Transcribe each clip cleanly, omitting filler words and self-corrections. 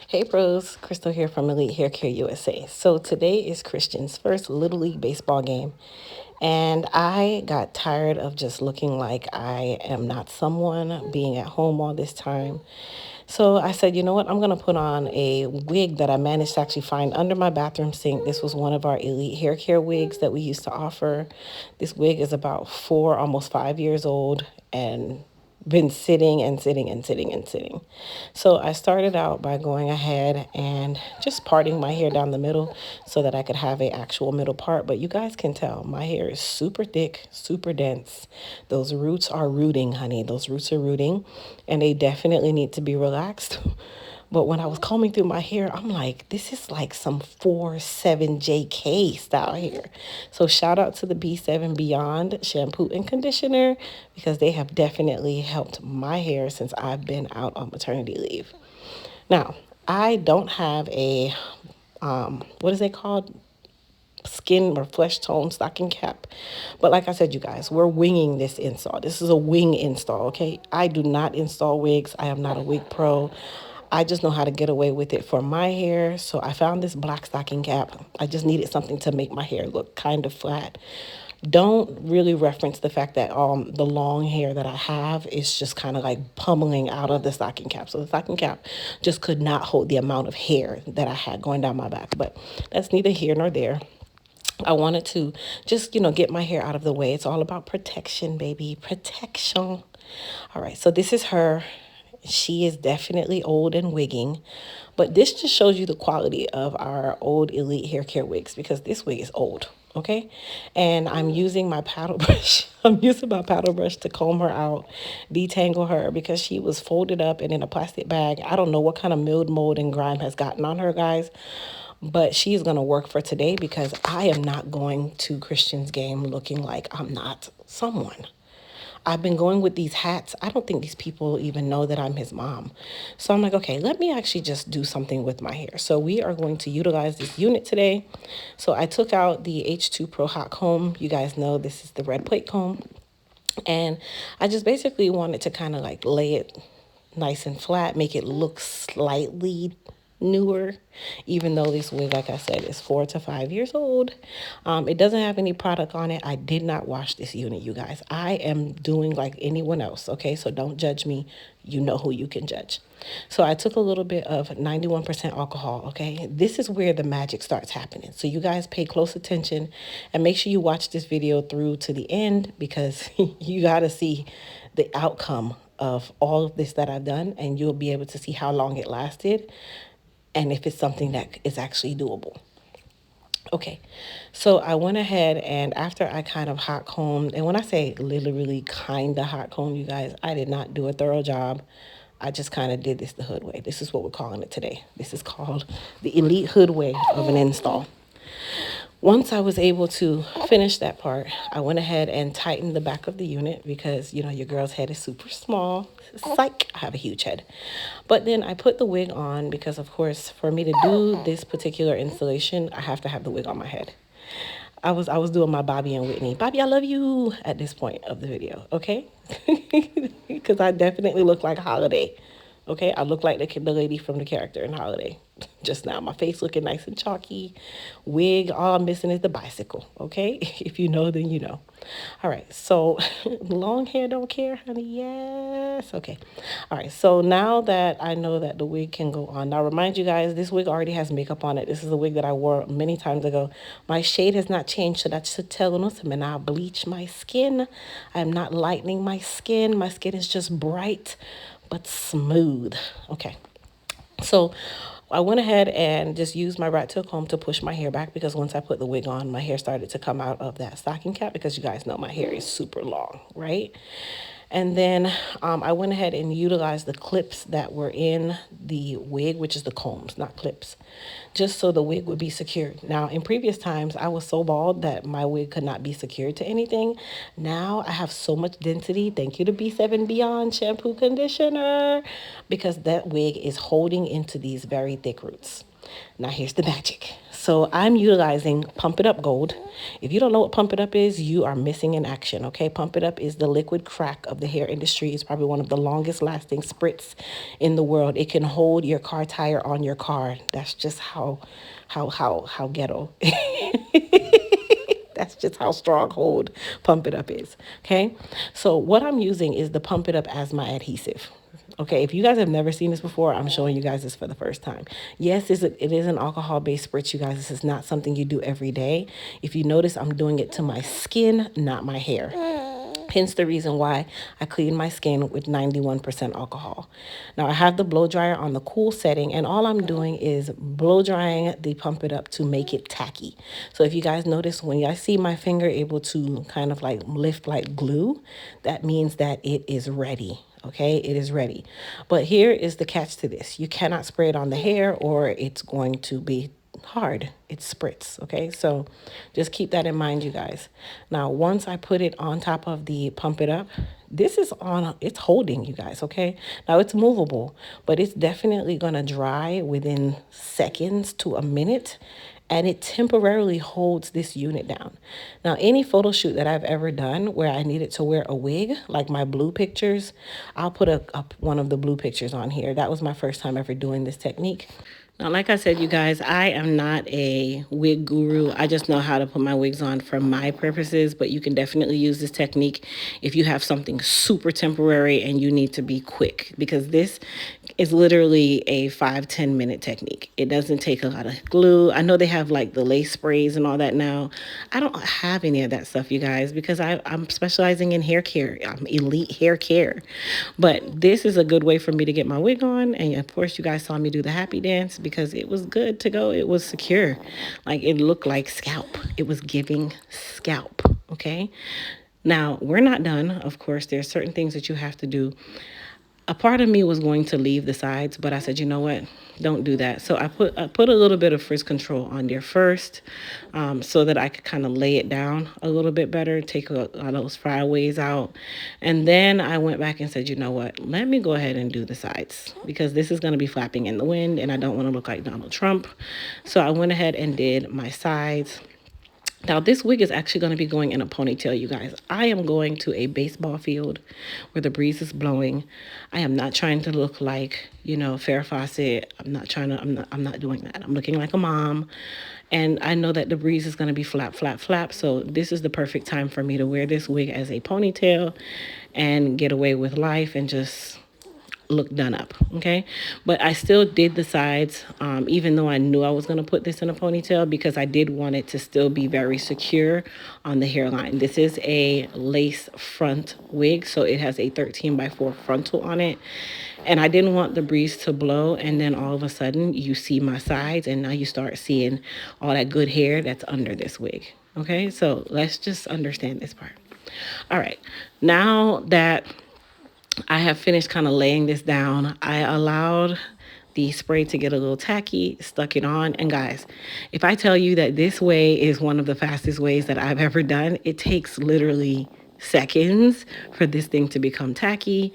Hey pros, Crystal here from Elite Hair Care USA. So today is Christian's first Little League baseball game, and I got tired of just looking like I am not someone, being at home all this time. So I said, you know what, I'm gonna put on a wig that I managed to actually find under my bathroom sink. This was one of our Elite Hair Care wigs that we used to offer. This wig is about 4, almost 5 years old, and been sitting and sitting and sitting and sitting. So I started out by going ahead and just parting my hair down the middle so that I could have a actual middle part. But you guys can tell my hair is super thick, super dense. Those roots are rooting, honey. Those roots are rooting, and they definitely need to be relaxed. But when I was combing through my hair, I'm like, this is like some 47JK style hair. So shout out to the B7 Beyond shampoo and conditioner because they have definitely helped my hair since I've been out on maternity leave. Now, I don't have a, what is it called? Skin or flesh tone stocking cap. But like I said, you guys, we're winging this install. This is a wing install, okay? I do not install wigs. I am not a wig pro. I just know how to get away with it for my hair. So I found this black stocking cap. I just needed something to make my hair look kind of flat. Don't really reference the fact that the long hair that I have is just kind of like pummeling out of the stocking cap. So the stocking cap just could not hold the amount of hair that I had going down my back. But that's neither here nor there. I wanted to just, get my hair out of the way. It's all about protection, baby. Protection. All right, so this is her. She is definitely old and wigging, but this just shows you the quality of our old Elite hair care wigs because this wig is old, okay? And I'm using my paddle brush. I'm using my paddle brush to comb her out, detangle her because she was folded up and in a plastic bag. I don't know what kind of mold, and grime has gotten on her, guys, but she's going to work for today because I am not going to Christian's game looking like I'm not someone. I've been going with these hats. I don't think these people even know that I'm his mom. So I'm like, okay, let me actually just do something with my hair. So we are going to utilize this unit today. So I took out the H2 Pro Hot Comb. You guys know this is the red plate comb. And I just basically wanted to kind of like lay it nice and flat, make it look slightly newer, even though this wig, like I said, is 4 to 5 years old. It doesn't have any product on it. I did not wash this unit, you guys. I am doing like anyone else, okay? So don't judge me. You know who you can judge. So I took a little bit of 91% alcohol, okay? This is where the magic starts happening. So you guys pay close attention and make sure you watch this video through to the end because you got to see the outcome of all of this that I've done, and you'll be able to see how long it lasted and if it's something that is actually doable. Okay, so I went ahead and after I kind of hot combed, and when I say literally kind of hot comb, you guys, I did not do a thorough job. I just kind of did this the hood way. This is what we're calling it today. This is called the Elite Hood way of an install. Once I was able to finish that part, I went ahead and tightened the back of the unit because, your girl's head is super small. Psych, I have a huge head. But then I put the wig on because, of course, for me to do this particular installation, I have to have the wig on my head. I was doing my Bobby and Whitney. Bobby, I love you at this point of the video, okay? Because I definitely look like Holiday. Okay, I look like the lady from the character in Holiday. Just now, my face looking nice and chalky. Wig, all I'm missing is the bicycle. Okay, if you know, then you know. All right, so long hair don't care, honey. Yes. Okay. All right, so now that I know that the wig can go on, now remind you guys, this wig already has makeup on it. This is a wig that I wore many times ago. My shade has not changed, so that should tell us. I'm now bleach my skin. I'm not lightening my skin. My skin is just bright but smooth. Okay, so I went ahead and just used my rat tail comb to push my hair back because once I put the wig on, my hair started to come out of that stocking cap because you guys know my hair is super long, right? And then I went ahead and utilized the clips that were in the wig, which is the combs, not clips, just so the wig would be secured. Now, in previous times, I was so bald that my wig could not be secured to anything. Now I have so much density. Thank you to B7 Beyond shampoo conditioner because that wig is holding into these very thick roots. Now, here's the magic. So I'm utilizing Pump It Up Gold. If you don't know what Pump It Up is, you are missing in action, okay? Pump It Up is the liquid crack of the hair industry. It's probably one of the longest lasting spritz in the world. It can hold your car tire on your car. That's just how ghetto. That's just how strong hold Pump It Up is, okay? So what I'm using is the Pump It Up as my adhesive. Okay, if you guys have never seen this before, I'm showing you guys this for the first time. Yes, it is an alcohol-based spritz, you guys. This is not something you do every day. If you notice, I'm doing it to my skin, not my hair. Hence the reason why I clean my skin with 91% alcohol. Now I have the blow dryer on the cool setting, and all I'm doing is blow drying the Pump It Up to make it tacky. So if you guys notice, when I see my finger able to kind of like lift like glue, that means that it is ready. Okay, it is ready. But here is the catch to this. You cannot spray it on the hair or it's going to be hard. It's spritz. Okay, so just keep that in mind, you guys. Now, once I put it on top of the Pump It Up, this is on, it's holding, you guys. Okay, now it's movable, but it's definitely going to dry within seconds to a minute, and it temporarily holds this unit down. Now, any photo shoot that I've ever done where I needed to wear a wig, like my blue pictures, I'll put one of the blue pictures on here. That was my first time ever doing this technique. Now, like I said, you guys, I am not a wig guru. I just know how to put my wigs on for my purposes, but you can definitely use this technique if you have something super temporary and you need to be quick, because this is literally a 5-10 minute technique. It doesn't take a lot of glue. I know they have like the lace sprays and all that now. I don't have any of that stuff, you guys, because I'm specializing in hair care. I'm elite hair care. But this is a good way for me to get my wig on. And of course, you guys saw me do the happy dance because it was good to go. It was secure. Like, it looked like scalp. It was giving scalp. Okay. Now, we're not done. Of course, there's certain things that you have to do. A part of me was going to leave the sides, but I said, you know what? Don't do that. So I put a little bit of frizz control on there first, so that I could kind of lay it down a little bit better, take all those flyaways out. And then I went back and said, you know what? Let me go ahead and do the sides, because this is going to be flapping in the wind and I don't want to look like Donald Trump. So I went ahead and did my sides. Now, this wig is actually going to be going in a ponytail, you guys. I am going to a baseball field where the breeze is blowing. I am not trying to look like, Farrah Fawcett. I'm not doing that. I'm looking like a mom. And I know that the breeze is going to be flap, flap, flap. So this is the perfect time for me to wear this wig as a ponytail and get away with life and just look done up. Okay, but I still did the sides, even though I knew I was going to put this in a ponytail, because I did want it to still be very secure on the hairline. This is a lace front wig, so it has a 13x4 frontal on it, and I didn't want the breeze to blow and then all of a sudden you see my sides and now you start seeing all that good hair that's under this wig. Okay, so let's just understand this part. All right, now that I have finished kind of laying this down, I allowed the spray to get a little tacky, stuck it on. And guys, if I tell you that this way is one of the fastest ways that I've ever done, it takes literally seconds for this thing to become tacky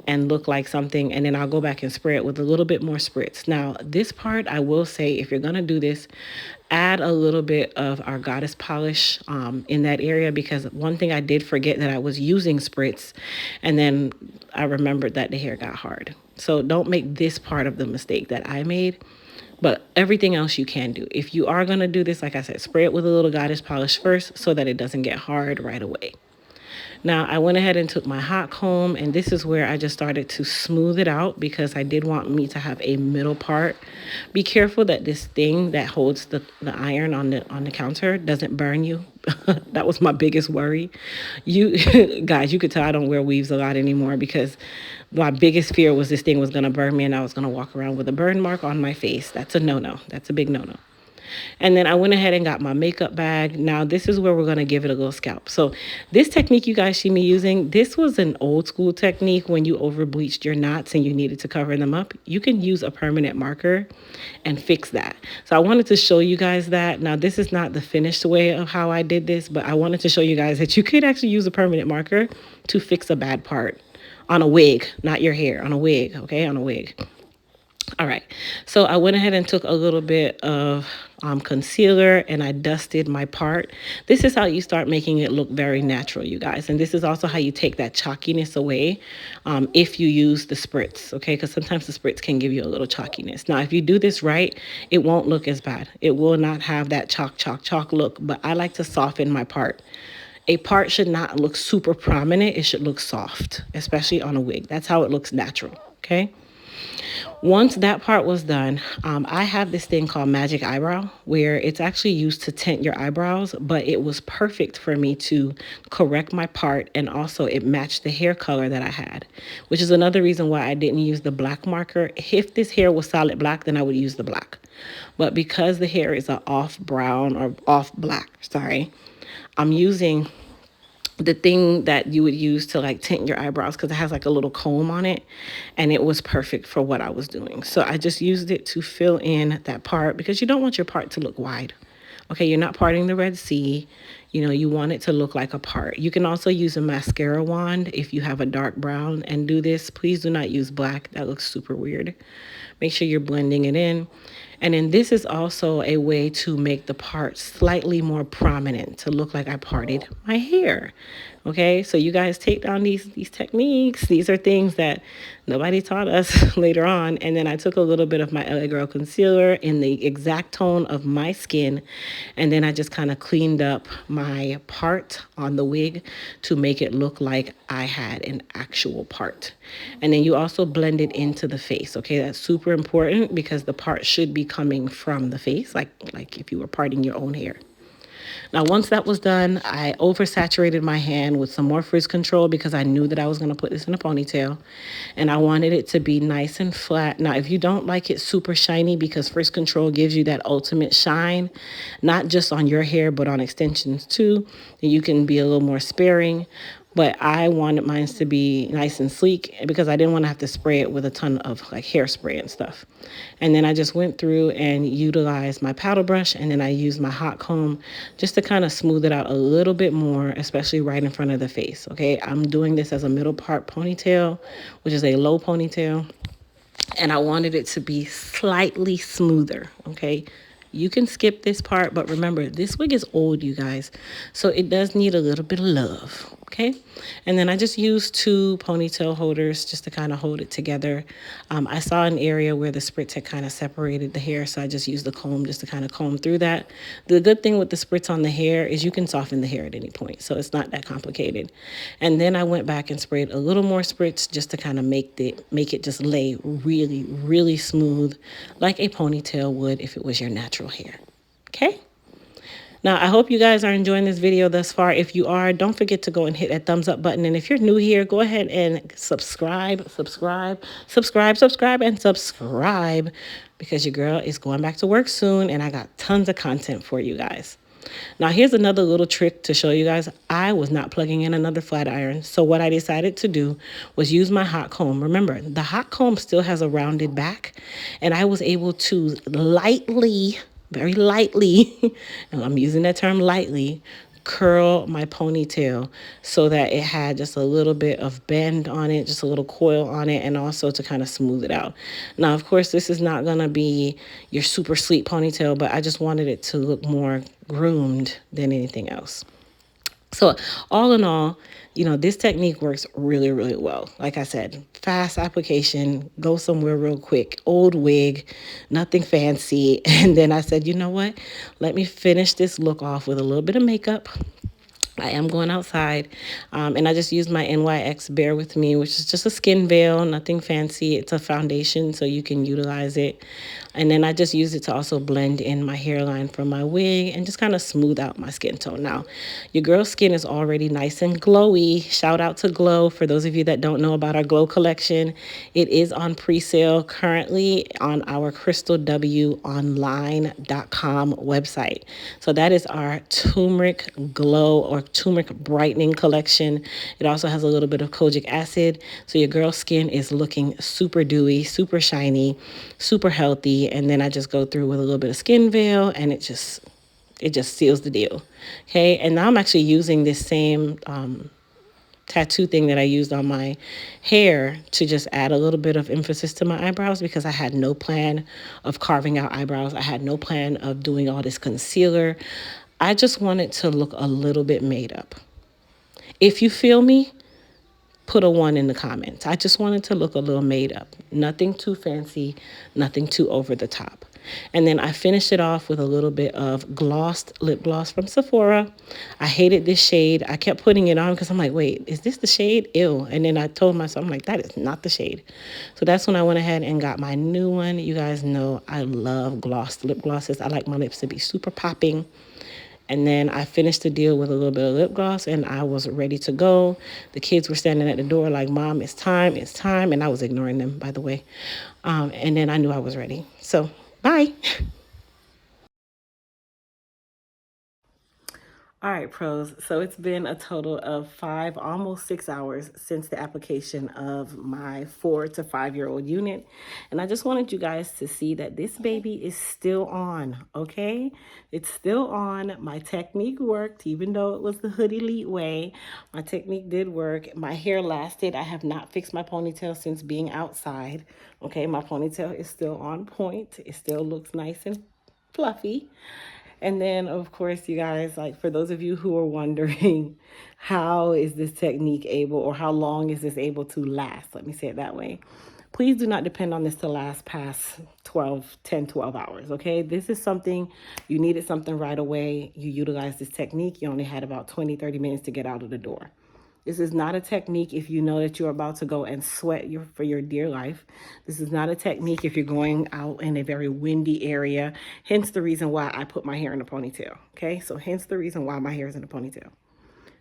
and look like something, and then I'll go back and spray it with a little bit more spritz. Now, this part, I will say, if you're gonna do this, add a little bit of our goddess polish in that area, because one thing I did forget that I was using spritz, and then I remembered that the hair got hard. So don't make this part of the mistake that I made, but everything else you can do. If you are gonna do this, like I said, spray it with a little goddess polish first so that it doesn't get hard right away. Now, I went ahead and took my hot comb, and this is where I just started to smooth it out, because I did want me to have a middle part. Be careful that this thing that holds the iron on the counter doesn't burn you. That was my biggest worry. You guys, you could tell I don't wear weaves a lot anymore, because my biggest fear was this thing was going to burn me and I was going to walk around with a burn mark on my face. That's a no-no. That's a big no-no. And then I went ahead and got my makeup bag. Now, this is where we're going to give it a little scalp. So this technique you guys see me using, this was an old school technique when you over bleached your knots and you needed to cover them up. You can use a permanent marker and fix that. So I wanted to show you guys that. Now, this is not the finished way of how I did this, but I wanted to show you guys that you could actually use a permanent marker to fix a bad part on a wig, not your hair, on a wig, okay, on a wig. All right, so I went ahead and took a little bit of concealer and I dusted my part. This is how you start making it look very natural, you guys. And this is also how you take that chalkiness away if you use the spritz, okay? Because sometimes the spritz can give you a little chalkiness. Now, if you do this right, it won't look as bad. It will not have that chalk look, but I like to soften my part. A part should not look super prominent. It should look soft, especially on a wig. That's how it looks natural, okay? Once that part was done, I have this thing called Magic Eyebrow, where it's actually used to tint your eyebrows, but it was perfect for me to correct my part, and also it matched the hair color that I had, which is another reason why I didn't use the black marker. If this hair was solid black, then I would use the black. But because the hair is a off brown or off black, sorry, I'm using the thing that you would use to like tint your eyebrows, because it has like a little comb on it, and it was perfect for what I was doing. So I just used it to fill in that part, because you don't want your part to look wide. Okay, you're not parting the Red Sea. You know, you want it to look like a part. You can also use a mascara wand if you have a dark brown and do this. Please do not use black. That looks super weird. Make sure you're blending it in. And then this is also a way to make the part slightly more prominent, to look like I parted my hair. Okay, so you guys take down these techniques. These are things that nobody taught us later on. And then I took a little bit of my LA Girl concealer in the exact tone of my skin, and then I just kind of cleaned up my part on the wig to make it look like I had an actual part. And then you also blend it into the face. Okay, that's super important, because the part should be coming from the face, like if you were parting your own hair. Now, once that was done, I oversaturated my hand with some more frizz control, because I knew that I was going to put this in a ponytail, and I wanted it to be nice and flat. Now, if you don't like it super shiny, because frizz control gives you that ultimate shine, not just on your hair, but on extensions too, then you can be a little more sparing. But I wanted mine to be nice and sleek, because I didn't want to have to spray it with a ton of like hairspray and stuff. And then I just went through and utilized my paddle brush, and then I used my hot comb just to kind of smooth it out a little bit more, especially right in front of the face. Okay, I'm doing this as a middle part ponytail, which is a low ponytail, and I wanted it to be slightly smoother. Okay, you can skip this part, but remember, this wig is old, you guys, so it does need a little bit of love. Okay, and then I just used 2 ponytail holders just to kind of hold it together. I saw an area where the spritz had kind of separated the hair, so I just used the comb just to kind of comb through that. The good thing with the spritz on the hair is you can soften the hair at any point, so it's not that complicated. And then I went back and sprayed a little more spritz just to kind of make it just lay really, really smooth, like a ponytail would if it was your natural hair. Okay. Now, I hope you guys are enjoying this video thus far. If you are, don't forget to go and hit that thumbs up button. And if you're new here, go ahead and subscribe, because your girl is going back to work soon, and I got tons of content for you guys. Now, here's another little trick to show you guys. I was not plugging in another flat iron, so what I decided to do was use my hot comb. Remember, the hot comb still has a rounded back, and I was able to lightly, very lightly, and I'm using that term lightly, curl my ponytail so that it had just a little bit of bend on it, just a little coil on it, and also to kind of smooth it out. Now, of course, this is not going to be your super sleek ponytail, but I just wanted it to look more groomed than anything else. So all in all, you know, this technique works really, really well. Like I said, fast application, go somewhere real quick, old wig, nothing fancy. And then I said, you know what? Let me finish this look off with a little bit of makeup. I am going outside, and I just used my NYX Bear With Me, which is just a skin veil, nothing fancy. It's a foundation, so you can utilize it. And then I just use it to also blend in my hairline from my wig and just kind of smooth out my skin tone. Now, your girl's skin is already nice and glowy. Shout out to Glow. For those of you that don't know about our Glow collection, it is on pre-sale currently on our crystalwonline.com website. So that is our turmeric glow or turmeric brightening collection. It also has a little bit of kojic acid. So your girl's skin is looking super dewy, super shiny, super healthy. And then I just go through with a little bit of skin veil, and it just seals the deal. Okay, and now I'm actually using this same tattoo thing that I used on my hair to just add a little bit of emphasis to my eyebrows, because I had no plan of carving out eyebrows. I had no plan of doing all this concealer. I just wanted to look a little bit made up. If you feel me, put a 1 in the comments. I just wanted to look a little made up. Nothing too fancy, nothing too over the top. And then I finished it off with a little bit of glossed lip gloss from Sephora. I hated this shade. I kept putting it on because I'm like, wait, is this the shade? Ew. And then I told myself, I'm like, that is not the shade. So that's when I went ahead and got my new one. You guys know I love glossed lip glosses. I like my lips to be super popping. And then I finished the deal with a little bit of lip gloss, and I was ready to go. The kids were standing at the door like, Mom, it's time, it's time. And I was ignoring them, by the way. And then I knew I was ready. So, bye. All right, pros. So it's been a total of 5, almost 6 hours since the application of my 4 to 5-year-old unit. And I just wanted you guys to see that this baby is still on, okay? It's still on. My technique worked, even though it was the Hood Elite way. My technique did work. My hair lasted. I have not fixed my ponytail since being outside, okay? My ponytail is still on point. It still looks nice and fluffy. And then, of course, you guys, like for those of you who are wondering, how is this technique able, or how long is this able to last? Let me say it that way. Please do not depend on this to last past 10, 12 hours, okay? This is something, you needed something right away. You utilize this technique. You only had about 20, 30 minutes to get out of the door. This is not a technique if you know that you're about to go and sweat for your dear life. This is not a technique if you're going out in a very windy area. Hence the reason why I put my hair in a ponytail. Okay, so hence the reason why my hair is in a ponytail.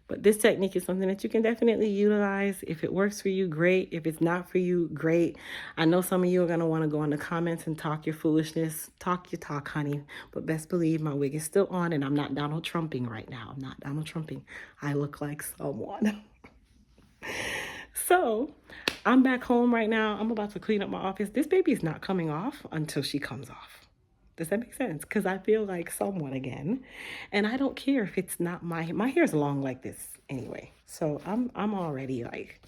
But this technique is something that you can definitely utilize. If it works for you, great. If it's not for you, great. I know some of you are going to want to go in the comments and talk your foolishness. Talk your talk, honey. But best believe my wig is still on, and I'm not Donald Trumping right now. I'm not Donald Trumping. I look like someone. So I'm back home right now. I'm about to clean up my office. This baby is not coming off until she comes off. Does that make sense? Because I feel like someone again. And I don't care if it's not my hair is long like this anyway. So I'm already like,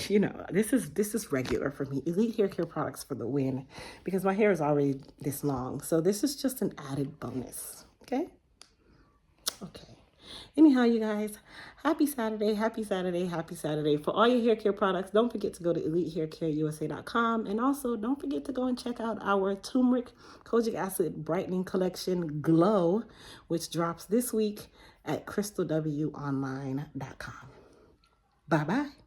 you know, this is regular for me. Elite Hair Care products for the win, because my hair is already this long. So this is just an added bonus. Okay? Okay. Anyhow, you guys, happy Saturday, happy Saturday, happy Saturday. For all your hair care products, don't forget to go to EliteHairCareUSA.com. And also, don't forget to go and check out our turmeric kojic acid brightening collection Glow, which drops this week at crystalwonline.com. Bye-bye.